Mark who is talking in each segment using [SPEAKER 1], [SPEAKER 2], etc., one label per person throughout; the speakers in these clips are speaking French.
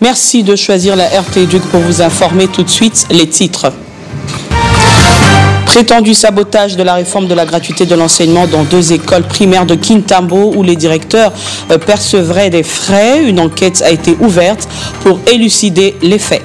[SPEAKER 1] Merci de choisir la RT-Duc pour vous informer. Tout de suite, les titres. Prétendu sabotage de la réforme de la gratuité de l'enseignement dans 2 écoles primaires de Kintambo où les directeurs percevraient des frais. Une enquête a été ouverte pour élucider les faits.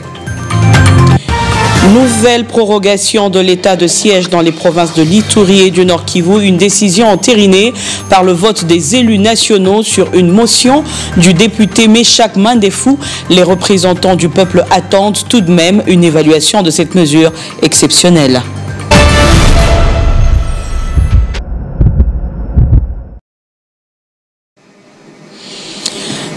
[SPEAKER 1] Nouvelle prorogation de l'état de siège dans les provinces de l'Ituri et du Nord Kivu. Une décision entérinée par le vote des élus nationaux sur une motion du député Meshak Mandefou. Les représentants du peuple attendent tout de même une évaluation de cette mesure exceptionnelle.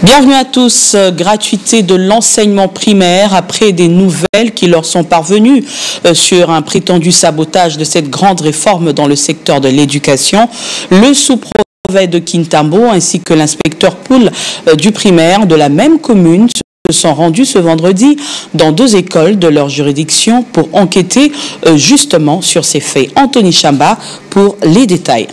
[SPEAKER 1] Bienvenue à tous. Gratuité de l'enseignement primaire après des nouvelles qui leur sont parvenues sur un prétendu sabotage de cette grande réforme dans le secteur de l'éducation. Le sous-préfet de Kintambo ainsi que l'inspecteur Poul du primaire de la même commune se sont rendus ce vendredi dans 2 écoles de leur juridiction pour enquêter justement sur ces faits. Anthony Chamba pour les détails.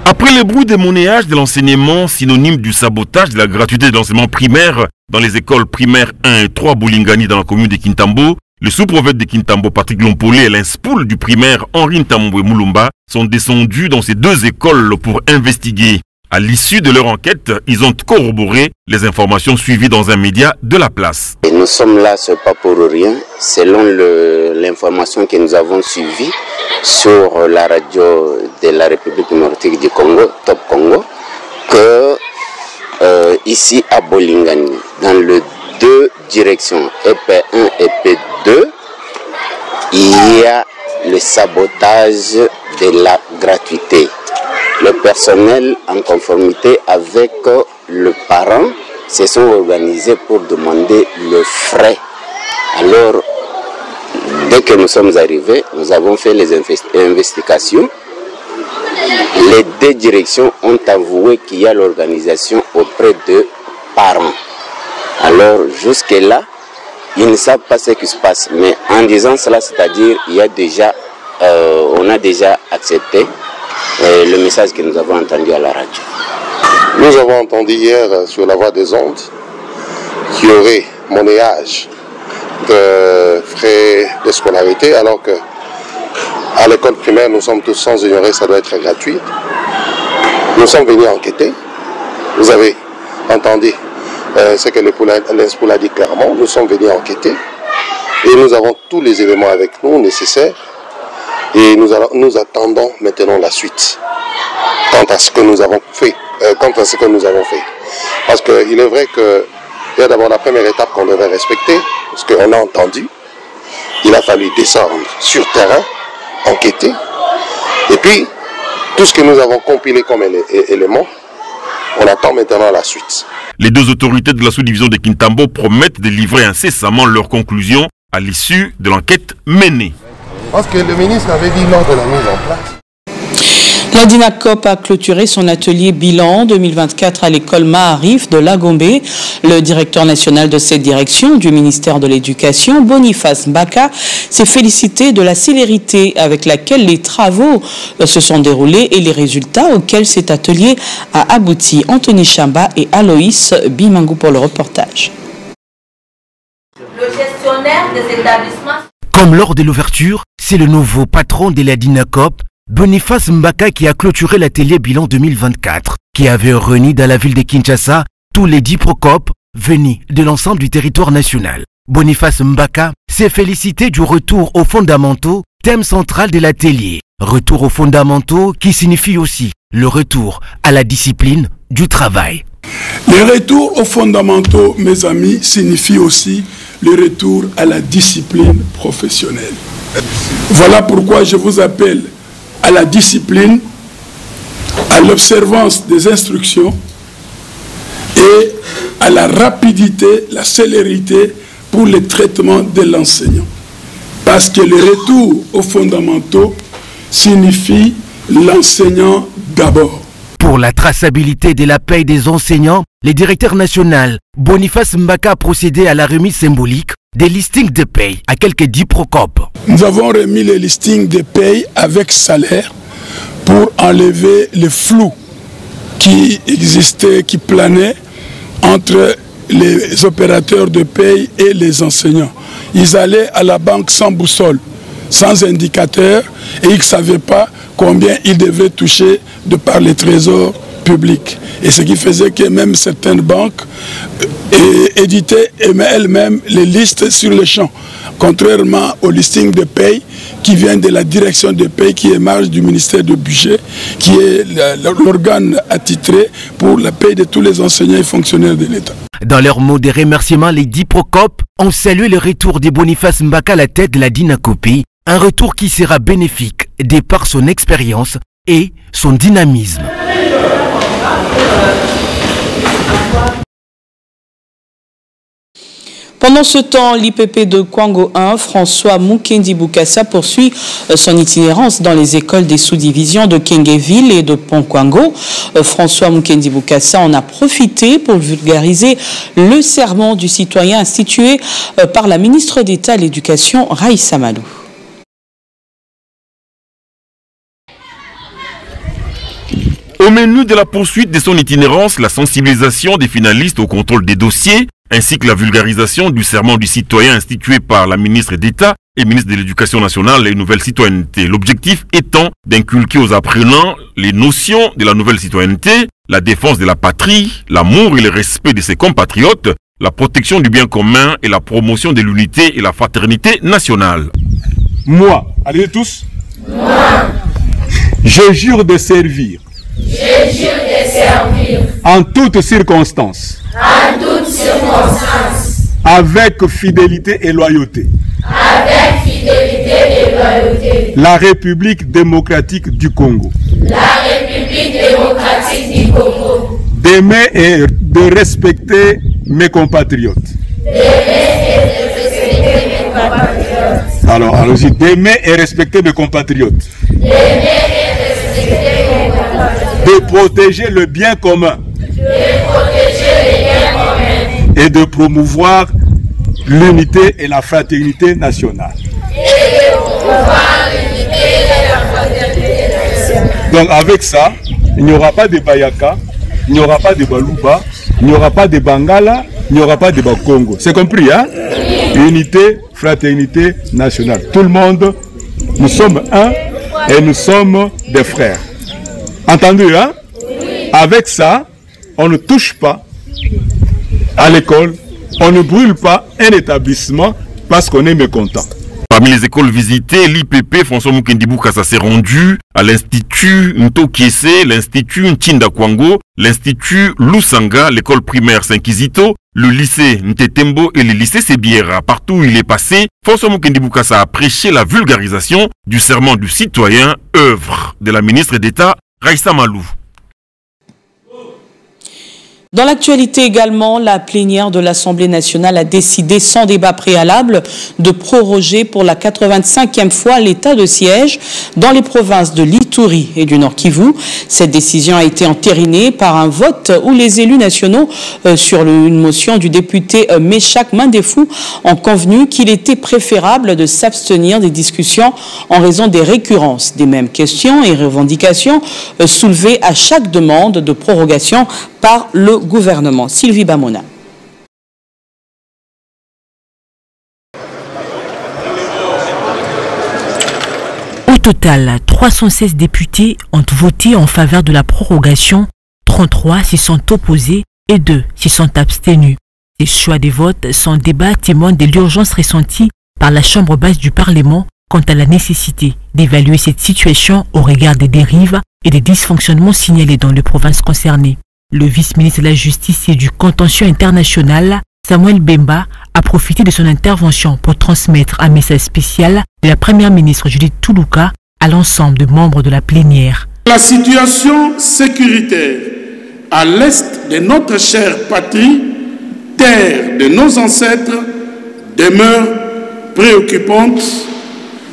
[SPEAKER 2] Après le bruit des monnayages de l'enseignement, synonyme du sabotage de la gratuité de l'enseignement primaire dans les écoles primaires 1 et 3 Boulingani dans la commune de Kintambo, le sous-prophète de Kintambo, Patrick Lompolé, et l'inspoul du primaire Henri Ntambo et Moulumba sont descendus dans ces 2 écoles pour investiguer. À l'issue de leur enquête, ils ont corroboré les informations suivies dans un média de la place.
[SPEAKER 3] Et nous sommes là, ce n'est pas pour rien, selon l'information que nous avons suivie sur la radio de la République démocratique du Congo, Top Congo, que ici à Bolingani, dans les 2 directions, EP1 et EP2, il y a le sabotage de la gratuité. Le personnel, en conformité avec le parent, se sont organisés pour demander le frais. Alors, dès que nous sommes arrivés, nous avons fait les investigations. Les 2 directions ont avoué qu'il y a l'organisation auprès de parents. Alors, jusque-là, ils ne savent pas ce qui se passe. Mais en disant cela, c'est-à-dire il y a déjà, on a déjà accepté le message que nous avons entendu à la radio.
[SPEAKER 4] Nous avons entendu hier sur la voie des ondes qu'il y aurait monnayage de frais de scolarité, alors que à l'école primaire, nous sommes tous sans ignorer, ça doit être gratuit. Nous sommes venus enquêter. Vous avez entendu ce que l'INSPOL a dit clairement. Nous sommes venus enquêter et nous avons tous les éléments avec nous nécessaires. Et nous attendons maintenant la suite quant à ce que nous avons fait. Parce qu'il est vrai qu'il y a d'abord la première étape qu'on devait respecter, parce qu'on a entendu. Il a fallu descendre sur terrain, enquêter. Et puis, tout ce que nous avons compilé comme éléments, on attend maintenant la suite.
[SPEAKER 2] Les 2 autorités de la sous-division de Kintambo promettent de livrer incessamment leurs conclusions à l'issue de l'enquête menée.
[SPEAKER 4] Parce que le ministre avait dit lors de la mise en place.
[SPEAKER 1] La DINACOP a clôturé son atelier bilan 2024 à l'école Maharif de Lagombe. Le directeur national de cette direction du ministère de l'Éducation, Boniface Mbaka, s'est félicité de la célérité avec laquelle les travaux se sont déroulés et les résultats auxquels cet atelier a abouti. Anthony Chamba et Aloïs Bimangou pour le reportage.
[SPEAKER 5] Le gestionnaire des établissements.
[SPEAKER 6] Comme lors de l'ouverture, c'est le nouveau patron de la DINACOP, Boniface Mbaka, qui a clôturé l'atelier bilan 2024, qui avait réuni dans la ville de Kinshasa tous les 10 procopes venus de l'ensemble du territoire national. Boniface Mbaka s'est félicité du retour aux fondamentaux, thème central de l'atelier. Retour aux fondamentaux qui signifie aussi le retour à la discipline du travail.
[SPEAKER 7] Le retour aux fondamentaux, mes amis, signifie aussi le retour à la discipline professionnelle. Voilà pourquoi je vous appelle à la discipline, à l'observance des instructions et à la rapidité, la célérité pour le traitement de l'enseignant. Parce que le retour aux fondamentaux signifie l'enseignant d'abord.
[SPEAKER 6] Pour la traçabilité de la paie des enseignants, le directeur national Boniface Mbaka a procédé à la remise symbolique des listings de paie à quelques 10 procopes.
[SPEAKER 7] Nous avons remis les listings de paie avec salaire pour enlever le flou qui existait, qui planait entre les opérateurs de paye et les enseignants. Ils allaient à la banque sans boussole, sans indicateur, et ils ne savaient pas combien ils devaient toucher de par les trésors publics. Et ce qui faisait que même certaines banques éditaient elles-mêmes les listes sur le champ, contrairement au listing de paye qui vient de la direction de paye qui émerge du ministère du budget, qui est l'organe attitré pour la paye de tous les enseignants et fonctionnaires de l'État.
[SPEAKER 6] Dans leur mot de remerciement, les 10 Procop ont salué le retour de Boniface Mbaka à la tête de la Dinakopé, un retour qui sera bénéfique de par son expérience et son dynamisme.
[SPEAKER 1] Pendant ce temps, l'IPP de Kwango 1, François Mukendi Bukassa, poursuit son itinérance dans les écoles des sous-divisions de Kengeville et de Pont-Kwango. François Mukendi Bukassa en a profité pour vulgariser le serment du citoyen institué par la ministre d'État à l'Éducation, Raïssa Malou.
[SPEAKER 2] Au menu de la poursuite de son itinérance, la sensibilisation des finalistes au contrôle des dossiers, ainsi que la vulgarisation du serment du citoyen institué par la ministre d'État et ministre de l'Éducation nationale et une nouvelle citoyenneté. L'objectif étant d'inculquer aux apprenants les notions de la nouvelle citoyenneté, la défense de la patrie, l'amour et le respect de ses compatriotes, la protection du bien commun et la promotion de l'unité et la fraternité nationale.
[SPEAKER 8] Moi, allez tous. Moi. Je jure de servir.
[SPEAKER 9] Je jure de servir.
[SPEAKER 8] En toutes circonstances.
[SPEAKER 9] En toutes circonstances.
[SPEAKER 8] Avec fidélité et loyauté.
[SPEAKER 9] Avec fidélité et loyauté.
[SPEAKER 8] La République démocratique du Congo.
[SPEAKER 9] La République démocratique du Congo.
[SPEAKER 8] D'aimer et de respecter mes compatriotes.
[SPEAKER 9] D'aimer et de respecter mes compatriotes.
[SPEAKER 8] Alors, allons-y. D'aimer et respecter mes compatriotes.
[SPEAKER 9] D'aimer et respecter mes compatriotes.
[SPEAKER 8] De protéger le bien commun.
[SPEAKER 9] De protéger le bien commun.
[SPEAKER 8] Et de promouvoir l'unité et la fraternité nationale.
[SPEAKER 9] Et de promouvoir l'unité et la fraternité nationale.
[SPEAKER 8] Donc avec ça, il n'y aura pas de Bayaka, il n'y aura pas de Baluba, il n'y aura pas de Bangala, il n'y aura pas de Bakongo. C'est compris, hein? Oui. Unité, fraternité nationale. Tout le monde, nous sommes un et nous sommes des frères. Entendu, hein? Oui. Avec ça, on ne touche pas à l'école, on ne brûle pas un établissement parce qu'on est mécontent.
[SPEAKER 2] Parmi les écoles visitées, l'IPP François Mukendi Bukassa s'est rendu à l'Institut Ntokiese, l'Institut Nchinda Kwango, l'Institut Lusanga, l'école primaire Saint-Kizito, le lycée Ntetembo et le lycée Sebiera. Partout où il est passé, François Mukendi Bukassa a prêché la vulgarisation du serment du citoyen, œuvre de la ministre d'État Raïssa Malou.
[SPEAKER 1] Dans l'actualité également, la plénière de l'Assemblée nationale a décidé sans débat préalable de proroger pour la 85e fois l'état de siège dans les provinces de l'Ituri et du Nord Kivu. Cette décision a été entérinée par un vote où les élus nationaux, sur une motion du député Meshak Mandefou, ont convenu qu'il était préférable de s'abstenir des discussions en raison des récurrences des mêmes questions et revendications soulevées à chaque demande de prorogation par le gouvernement. Sylvie Bamona.
[SPEAKER 10] Au total, 316 députés ont voté en faveur de la prorogation, 33 s'y sont opposés et 2 s'y sont abstenus. Ces choix des votes sans débat témoignent de l'urgence ressentie par la Chambre basse du Parlement quant à la nécessité d'évaluer cette situation au regard des dérives et des dysfonctionnements signalés dans les provinces concernées. Le vice-ministre de la Justice et du Contentieux international, Samuel Bemba, a profité de son intervention pour transmettre un message spécial de la première ministre Judith Toulouka à l'ensemble des membres de la plénière.
[SPEAKER 11] La situation sécuritaire à l'est de notre chère patrie, terre de nos ancêtres, demeure préoccupante.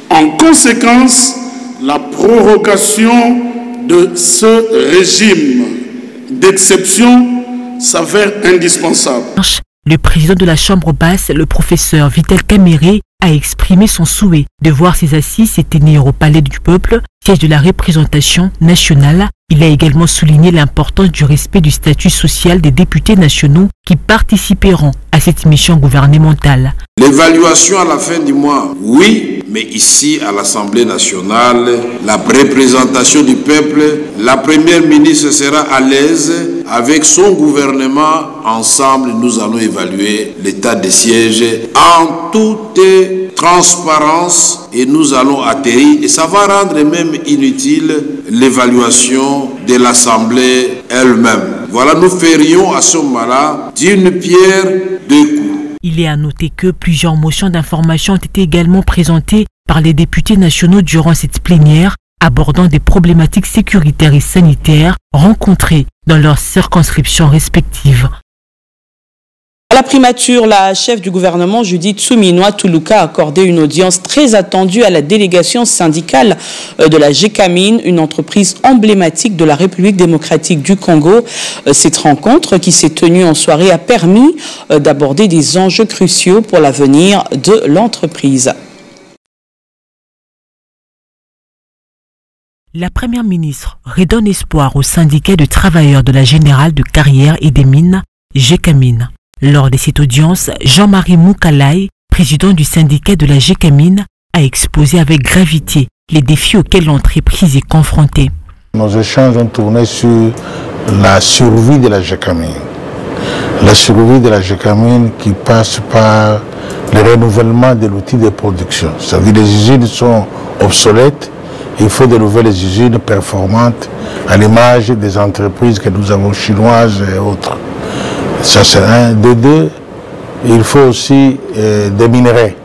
[SPEAKER 11] En conséquence, la prorogation de ce régime d'exception s'avère indispensable.
[SPEAKER 10] Le président de la Chambre basse, le professeur Vital Kamere, a exprimé son souhait de voir ces assises se tenir au Palais du Peuple siège de la représentation nationale. Il a également souligné l'importance du respect du statut social des députés nationaux qui participeront à cette mission gouvernementale.
[SPEAKER 12] L'évaluation à la fin du mois, oui, mais ici à l'Assemblée nationale, la représentation du peuple, la première ministre sera à l'aise avec son gouvernement. Ensemble, nous allons évaluer l'état des sièges en toute transparence et nous allons atterrir. Et ça va rendre même inutile l'évaluation de l'Assemblée elle-même. Voilà, nous ferions à ce moment-là d'une pierre deux coups.
[SPEAKER 10] Il est à noter que plusieurs motions d'information ont été également présentées par les députés nationaux durant cette plénière, abordant des problématiques sécuritaires et sanitaires rencontrées dans leurs circonscriptions respectives.
[SPEAKER 1] À la primature, la chef du gouvernement, Judith Suminwa Tuluka, a accordé une audience très attendue à la délégation syndicale de la GECAMIN, une entreprise emblématique de la République démocratique du Congo. Cette rencontre, qui s'est tenue en soirée, a permis d'aborder des enjeux cruciaux pour l'avenir de l'entreprise.
[SPEAKER 10] La première ministre redonne espoir au syndicat de travailleurs de la Générale de Carrière et des Mines, GECAMIN. Lors de cette audience, Jean-Marie Moukalaï, président du syndicat de la GECAMIN, a exposé avec gravité les défis auxquels l'entreprise est confrontée.
[SPEAKER 13] Nos échanges ont tourné sur la survie de la GECAMIN. La survie de la GECAMIN qui passe par le renouvellement de l'outil de production. C'est-à-dire que les usines sont obsolètes, il faut de nouvelles usines performantes à l'image des entreprises que nous avons chinoises et autres. Ça c'est un. De deux, il faut aussi des minerais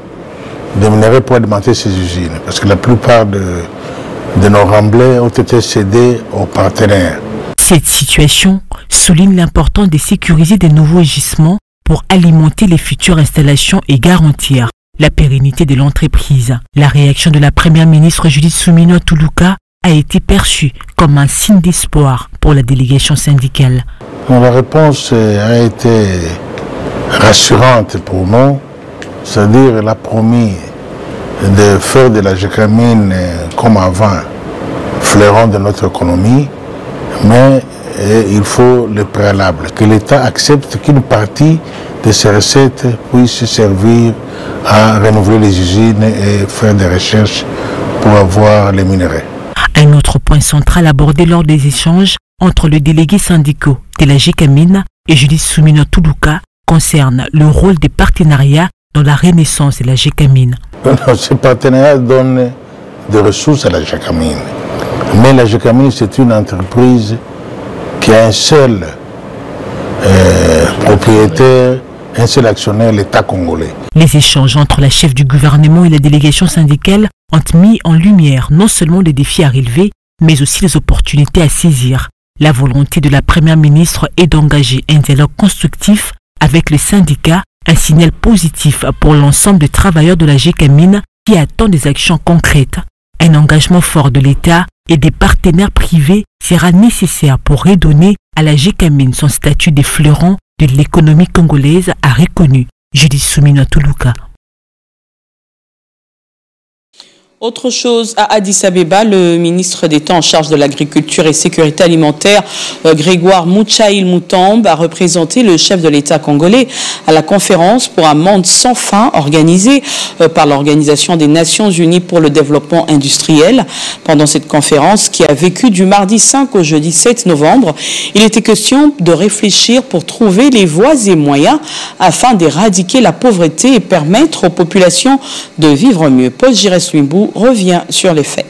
[SPEAKER 13] pour alimenter ces usines, parce que la plupart de nos remblais ont été cédés aux partenaires.
[SPEAKER 10] Cette situation souligne l'importance de sécuriser des nouveaux gisements pour alimenter les futures installations et garantir la pérennité de l'entreprise. La réaction de la première ministre Judith Suminwa Tuluka a été perçue comme un signe d'espoir pour la délégation syndicale.
[SPEAKER 13] La réponse a été rassurante pour nous, c'est-à-dire elle a promis de faire de la GECAMIN comme avant, fleuron de notre économie, mais il faut le préalable, que l'État accepte qu'une partie de ces recettes puisse servir à renouveler les usines et faire des recherches pour avoir les minerais.
[SPEAKER 10] Un autre point central abordé lors des échanges entre le délégué syndical de la GECAMIN et Judith Suminwa Tuluka concerne le rôle des partenariats dans la renaissance de la GECAMIN.
[SPEAKER 13] Ces partenariats donnent des ressources à la GECAMIN. Mais la GECAMIN, c'est une entreprise qui a un seul propriétaire, un seul actionnaire, l'État congolais.
[SPEAKER 10] Les échanges entre la chef du gouvernement et la délégation syndicale ont mis en lumière non seulement les défis à relever, mais aussi les opportunités à saisir. La volonté de la première ministre est d'engager un dialogue constructif avec les syndicats, un signal positif pour l'ensemble des travailleurs de la GECAMIN qui attendent des actions concrètes. Un engagement fort de l'État et des partenaires privés sera nécessaire pour redonner à la GECAMIN son statut de fleuron de l'économie congolaise, a reconnu Judith Suminwa Tuluka.
[SPEAKER 1] Autre chose, à Addis Abeba, le ministre d'État en charge de l'agriculture et sécurité alimentaire, Grégoire Mouchaïl Moutombe, a représenté le chef de l'État congolais à la conférence pour un monde sans fin organisée par l'Organisation des Nations Unies pour le développement industriel. Pendant cette conférence, qui a vécu du mardi 5 au jeudi 7 novembre, il était question de réfléchir pour trouver les voies et moyens afin d'éradiquer la pauvreté et permettre aux populations de vivre mieux. Paul Giresse-Luimbou revient sur les faits.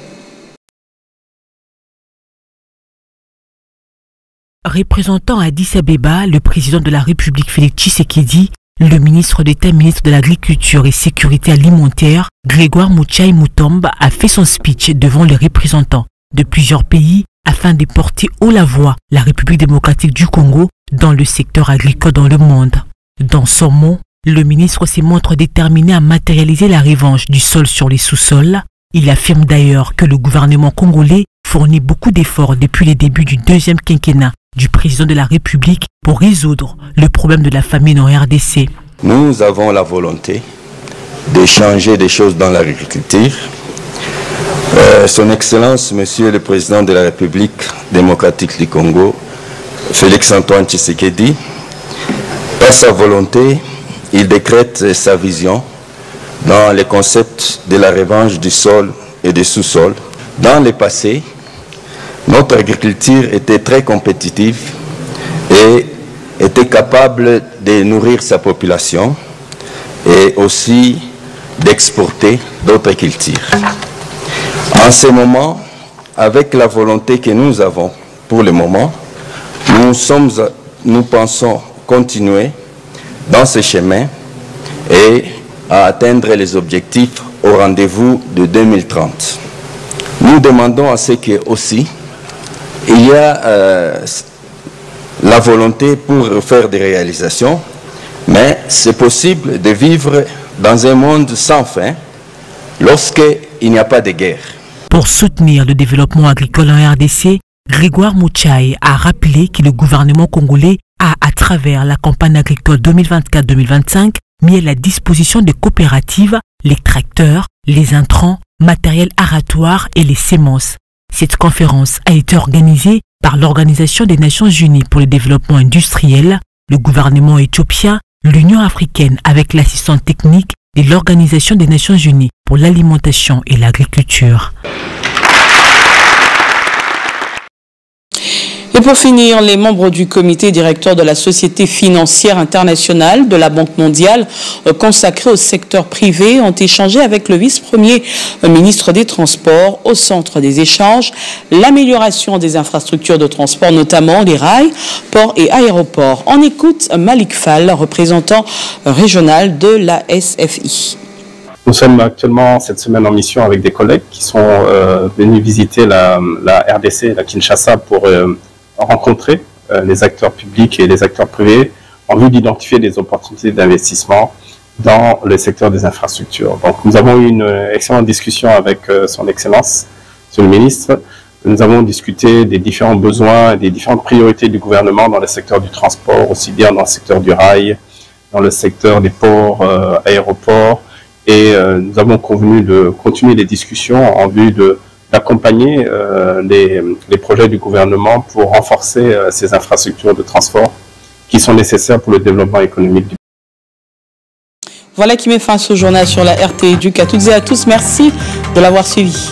[SPEAKER 10] Représentant à Addis Abeba, le président de la République Félix Tshisekedi, le ministre d'État, ministre de l'Agriculture et Sécurité alimentaire, Grégoire Mouchaïl Moutombe, a fait son speech devant les représentants de plusieurs pays afin de porter haut la voix la République démocratique du Congo dans le secteur agricole dans le monde. Dans son mot, le ministre se montre déterminé à matérialiser la revanche du sol sur les sous-sols. Il affirme d'ailleurs que le gouvernement congolais fournit beaucoup d'efforts depuis les débuts du deuxième quinquennat du président de la République pour résoudre le problème de la famine en RDC.
[SPEAKER 14] Nous avons la volonté de changer des choses dans l'agriculture Son Excellence, Monsieur le Président de la République démocratique du Congo, Félix-Antoine Tshisekedi, par sa volonté, il décrète sa vision dans les concepts de la revanche du sol et du sous-sol. Dans le passé, notre agriculture était très compétitive et était capable de nourrir sa population et aussi d'exporter d'autres cultures. En ce moment, avec la volonté que nous avons pour le moment, nous pensons continuer dans ce chemin et à atteindre les objectifs au rendez-vous de 2030. Nous demandons à ce que aussi il y a la volonté pour faire des réalisations, mais c'est possible de vivre dans un monde sans fin lorsqu'il n'y a pas de guerre.
[SPEAKER 10] Pour soutenir le développement agricole en RDC, Grégoire Mouchaï a rappelé que le gouvernement congolais a, à travers la campagne agricole 2024-2025, mis à la disposition des coopératives les tracteurs, les intrants, matériel aratoire et les semences. Cette conférence a été organisée par l'Organisation des Nations Unies pour le développement industriel, le gouvernement éthiopien, l'Union africaine avec l'assistance technique de l'Organisation des Nations Unies pour l'alimentation et l'agriculture.
[SPEAKER 1] Et pour finir, les membres du comité directeur de la Société financière internationale de la Banque mondiale consacrée au secteur privé ont échangé avec le vice-premier ministre des Transports au centre des échanges, l'amélioration des infrastructures de transport, notamment les rails, ports et aéroports. On écoute Malik Fall, représentant régional de la SFI.
[SPEAKER 15] Nous sommes actuellement cette semaine en mission avec des collègues qui sont venus visiter la RDC, la Kinshasa, pour rencontrer les acteurs publics et les acteurs privés en vue d'identifier des opportunités d'investissement dans le secteur des infrastructures. Donc nous avons eu une excellente discussion avec son Excellence, Monsieur le Ministre. Nous avons discuté des différents besoins et des différentes priorités du gouvernement dans le secteur du transport, aussi bien dans le secteur du rail, dans le secteur des ports, aéroports, et nous avons convenu de continuer les discussions en vue d'accompagner les projets du gouvernement pour renforcer ces infrastructures de transport qui sont nécessaires pour le développement économique du pays.
[SPEAKER 1] Voilà qui met fin à ce journal sur la RT Éduc. À toutes et à tous, merci de l'avoir suivi.